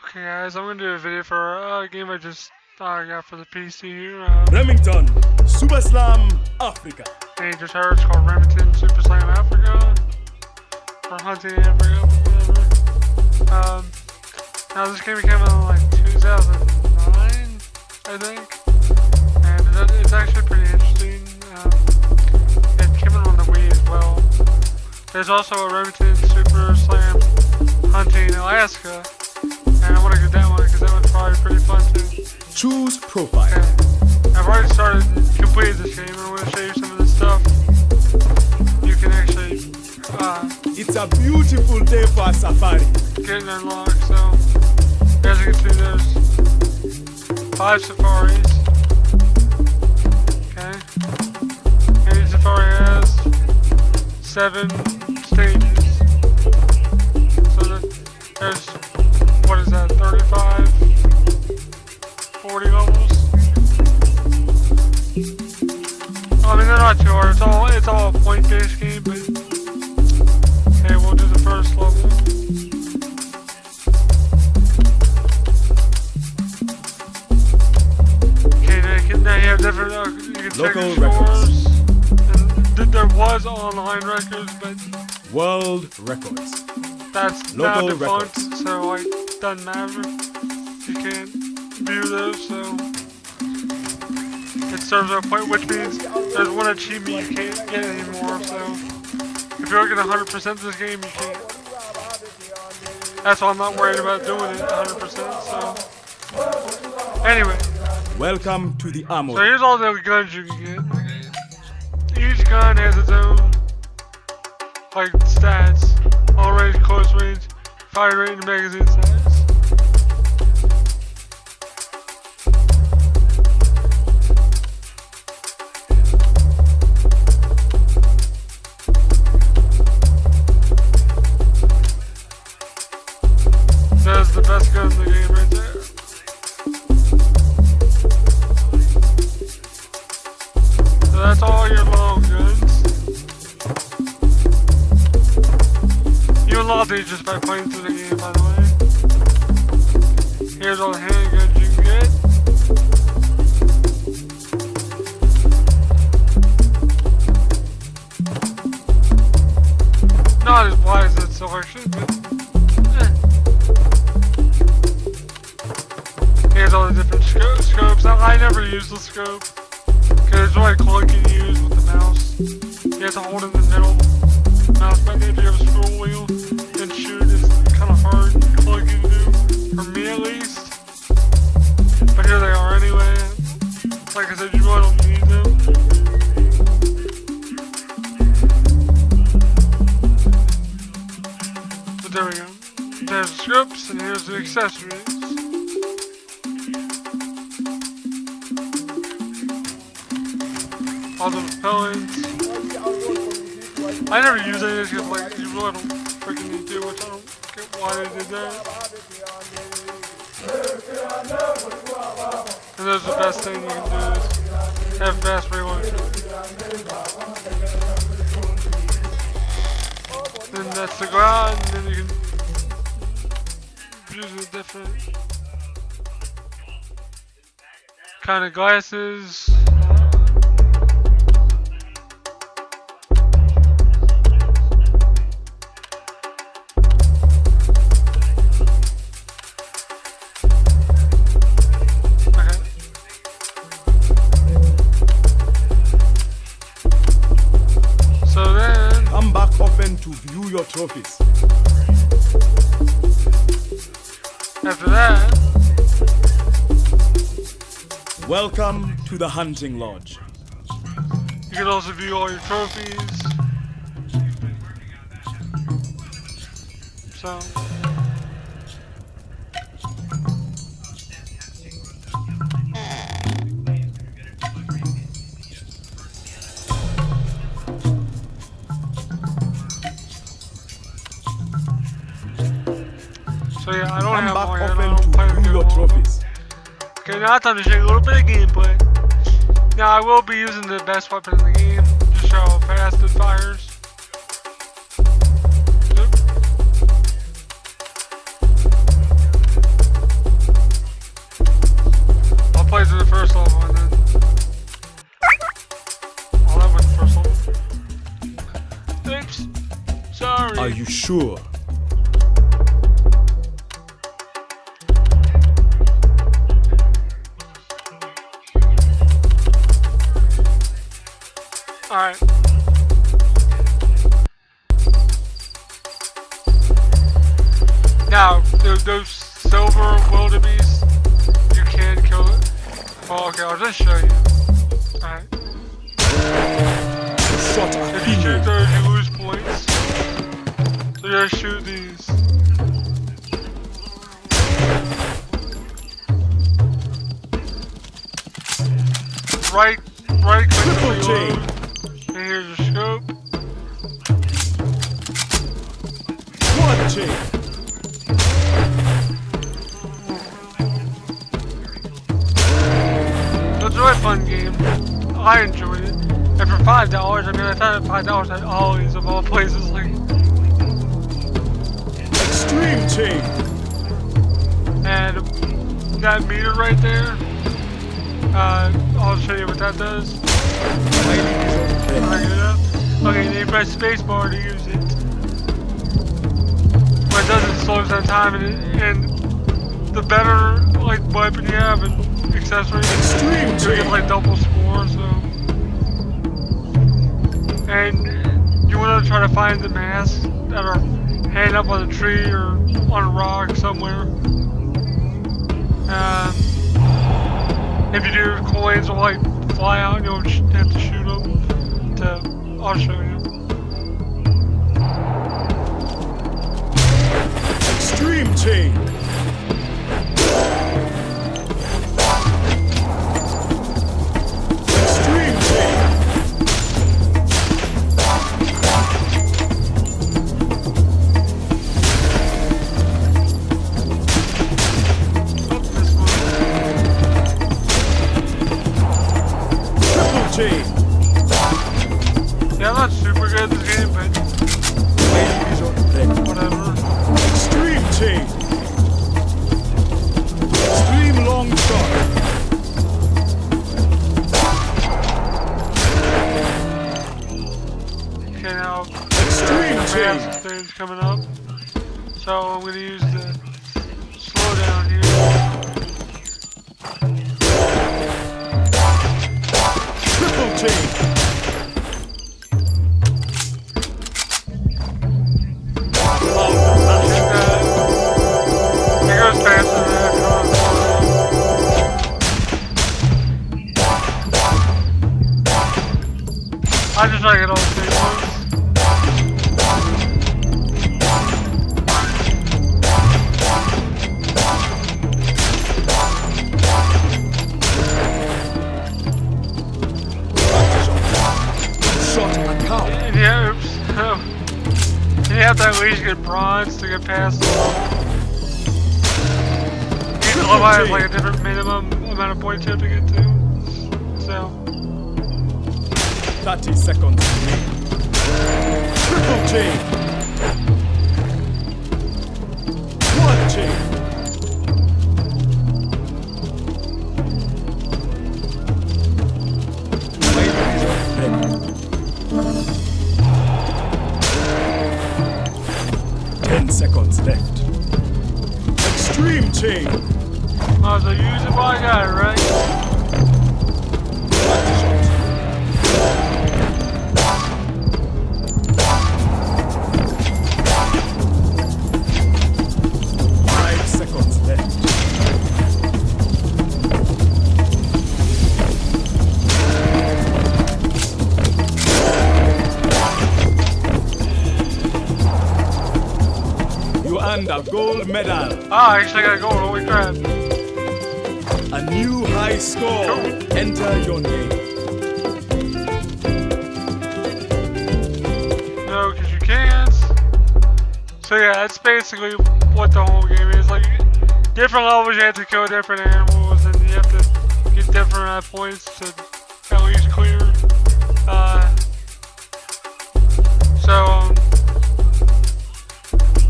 Okay guys, I'm gonna do a video for a game I just got for the PC here. Remington, Super Slam, Africa. And you just heard it's called Remington Super Slam Africa. Or Hunting Africa, whatever. Now this game came out in like 2009, I think. And it's actually pretty interesting. It came out on the Wii as well. There's also a Remington Super Slam Hunting Alaska. And I want to get that one because that one's probably pretty fun too. Choose profile. Okay. I've already completed this game and I want to show you some of the stuff you can actually It's a beautiful day for a safari. get and unlock. So, as you can see, there's 5 safaris. Okay. And each safari has 7 stages. So there's, what is that, 35, 40 levels? I mean, they're not too hard. It's all a point-based game, but hey, we'll do the first level. Okay, now you have different, you can check Local your records. scores. And there was online records, but World records. that's Local now defunct, records. so like, doesn't matter. You can't view those, so it serves a point, which means there's one achievement you can't get anymore, so if you're looking 100% this game, you can't. That's why I'm not worried about doing it 100%, so anyway. Welcome to the So armory. here's all the guns you can get. Each gun has its own, like, stats. Long range, close range, fire rate, and magazine size. That's the best gun in the game right there. So that's all your long guns. You unlock these just by playing through the game, by the way. Here's all the handguns you can get. Not as wide as that selection, but here's all the different scopes. Now, I never use the scope because it's really clunky to use with the mouse. You have to hold it in the middle. Mouse button if you have a scroll wheel and shoot is kind of hard and clunky to do, for me at least. But here they are anyway. Like I said, you really don't need them. But there we go. There's the scripts and here's the accessories. All the propellants. I never use any of this because, like, you really don't freaking need to, which I don't get why they did that. And that's the best thing you can do is have fast reload. Then that's the ground, and then you can use the different kind of glasses. Come back often to view your trophies. After that, Welcome to the hunting lodge. you can also view all your trophies. So, yeah, I don't Come have back all yet. I often don't plan to to view do your all of them. trophies. Okay, now it's time to show you a little bit of gameplay. Now I will be using the best weapon in the game to show how fast it fires. Yep. sure. Alright. Now, those silver wildebeest, you can kill it. Oh, okay, I'll just show you. Alright. If you shoot those, you lose points. So just shoot these. Right click to reload. And here's your scope. Quad chain. So it's a really fun game. I enjoyed it. And for $5, I mean, I thought at $5 at Ollie's of all places, like. Extreme chain. And that meter right there, I'll show you what that does. Okay, then you press spacebar to use it. What it does is it slows down time, and the better like weapon you have and accessories, you get like double score. So, and you want to try to find the masks that are hanging up on a tree or on a rock somewhere. If you do, coins will like fly out and you'll have to shoot them. I'll show you. Extreme chain. Extreme chain. Oh, this one. Triple chain. Yeah, I'm not super good at this game, but whatever. Extreme chain. Extreme long shot. Okay, now Extreme the chain. mask thing's coming up. So I'm gonna use the slow down here. Triple chain. It goes faster than that. I just like it all the same. Shot a cow. Yeah, oops. You have to at least get bronze to get past the level. Each level has like a different minimum amount of points you have to get to. So. 30 seconds. Triple chain. Quad chain. Seconds left. Extreme chain. Oh, so use it while I got it, right? 5 seconds left. You earned a gold medal. Ah, I actually got gold, holy crap. A new high score. Cool. Enter your name. No, because you can't. So yeah, that's basically what the whole game is. Like, different levels you have to kill different animals, and you have to get different points to at least clear.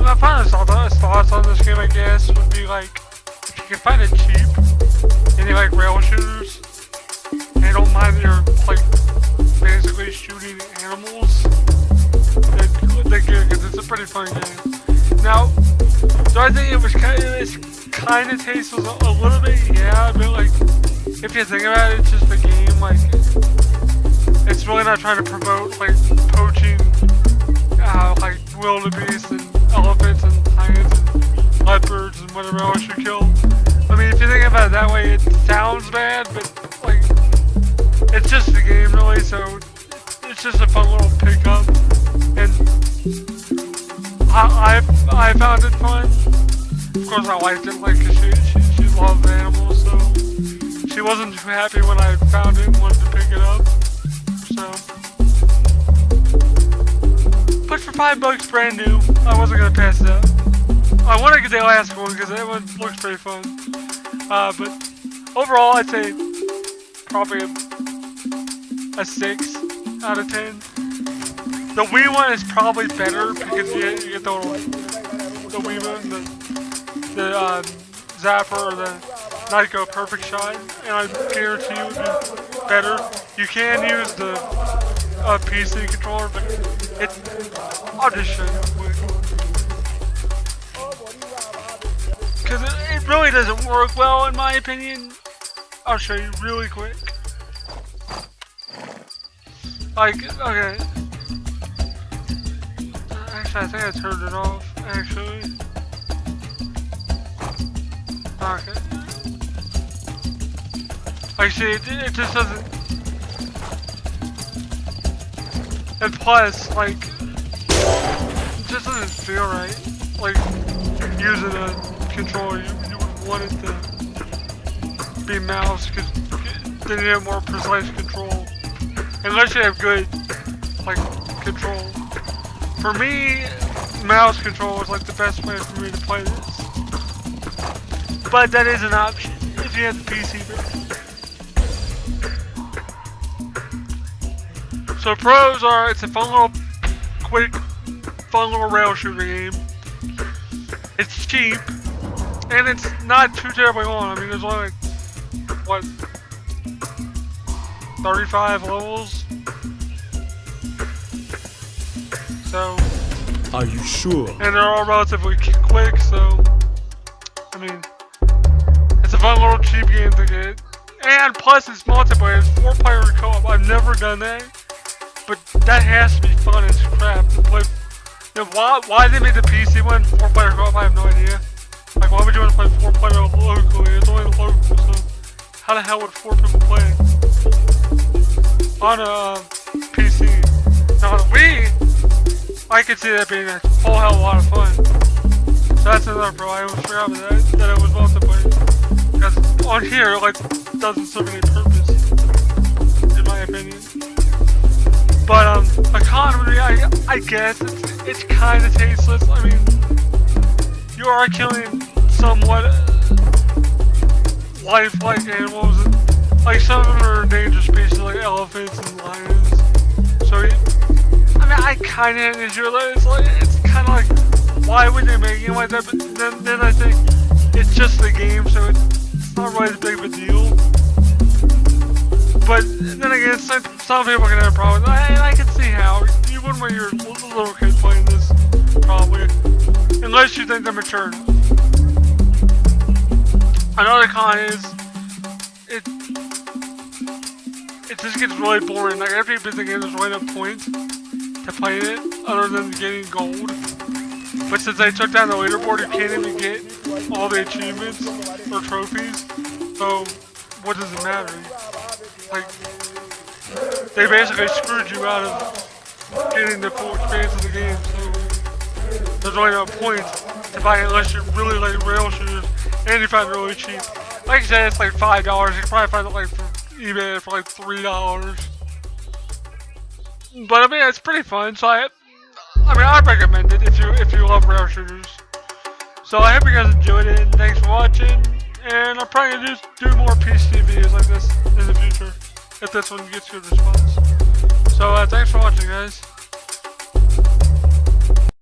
My final thoughts on this game, I guess, would be like, if you can find it cheap, any like rail shooters, and you don't mind that you're like basically shooting animals, they're good, because it's a pretty pretty fun game. Now, do I think it was kind of tasteless a little bit? Yeah, but like, if you think about it, it's just a game. Like, it's really not trying to promote like poaching, like wildebeest and elephants and lions and leopards and whatever else you kill. I mean, if you think about it that way, it sounds bad, but like, it's just a game really, so it's just a fun little pickup, and I found it fun. Of course, I liked it, like, cause she loved animals, so she wasn't too happy when I found it and wanted to pick it up. So, but for $5 brand new, I wasn't gonna pass it up. I want to get the last one because that one looks pretty fun. But overall, I'd say probably a 6 out of 10. The Wii one is probably better because you get the Wii one, the Zapper or the Nyko Perfect Shot, and I guarantee you it would be better. You can use the PC controller, but I'll just show you quick. Because it really doesn't work well in my opinion. I'll show you really quick. Like, okay. Actually, I think I turned it off, actually. Okay. Like, see, it just doesn't... And plus, like, it just doesn't feel right. Like, using a controller, you would want it to be mouse, because then you have more precise control. Unless you have good, like, control. For me, mouse control is like the best way for me to play this. But that is an option if you have the PC version. So pros are, it's a fun little, quick, fun little rail shooter game. It's cheap, and it's not too terribly long. I mean, there's only like, what, 35 levels? So, are you sure? And they're all relatively quick, so I mean, it's a fun little cheap game to get. And plus, it's multiplayer. It's 4-player co-op. I've never done that, but that has to be fun as crap to play. You know, why they made the PC one 4-player co-op? I have no idea. Like, why would you want to play 4-player locally? It's only local, so how the hell would 4 people play on a PC? Now on a Wii, I could see that being a whole hell of a lot of fun. So that's another pro. I almost forgot that it was multiplayer. Because on here, like, it doesn't serve any purpose, in my opinion. But economy, I guess it's kind of tasteless. I mean, you are killing somewhat lifelike animals, and like some of them are endangered species, like elephants and lions. So. I mean, I kind of enjoy it. It's kind of like, why would they make it like that? But then I think it's just a game, so it's not really as big of a deal. But then again, some people can have problems. I can see how. You wouldn't want your little kid playing this, probably. Unless you think they're mature enough. Another con is, it just gets really boring. Like, after you beat the game, there's really no point to play it, other than getting gold. But since they took down the leaderboard, you can't even get all the achievements or trophies. So, what does it matter? Like, they basically screwed you out of getting the full experience of the game. So, there's really no point to buy it unless you really like rail shooters and you find it really cheap. Like I said, it's like $5. You can probably find it like from eBay for like $3. But I mean, it's pretty fun, so I mean, I'd recommend it if you love rail shooters. So I hope you guys enjoyed it, and thanks for watching. And I'm probably gonna do more PC videos like this in the future if this one gets good response. So thanks for watching, guys.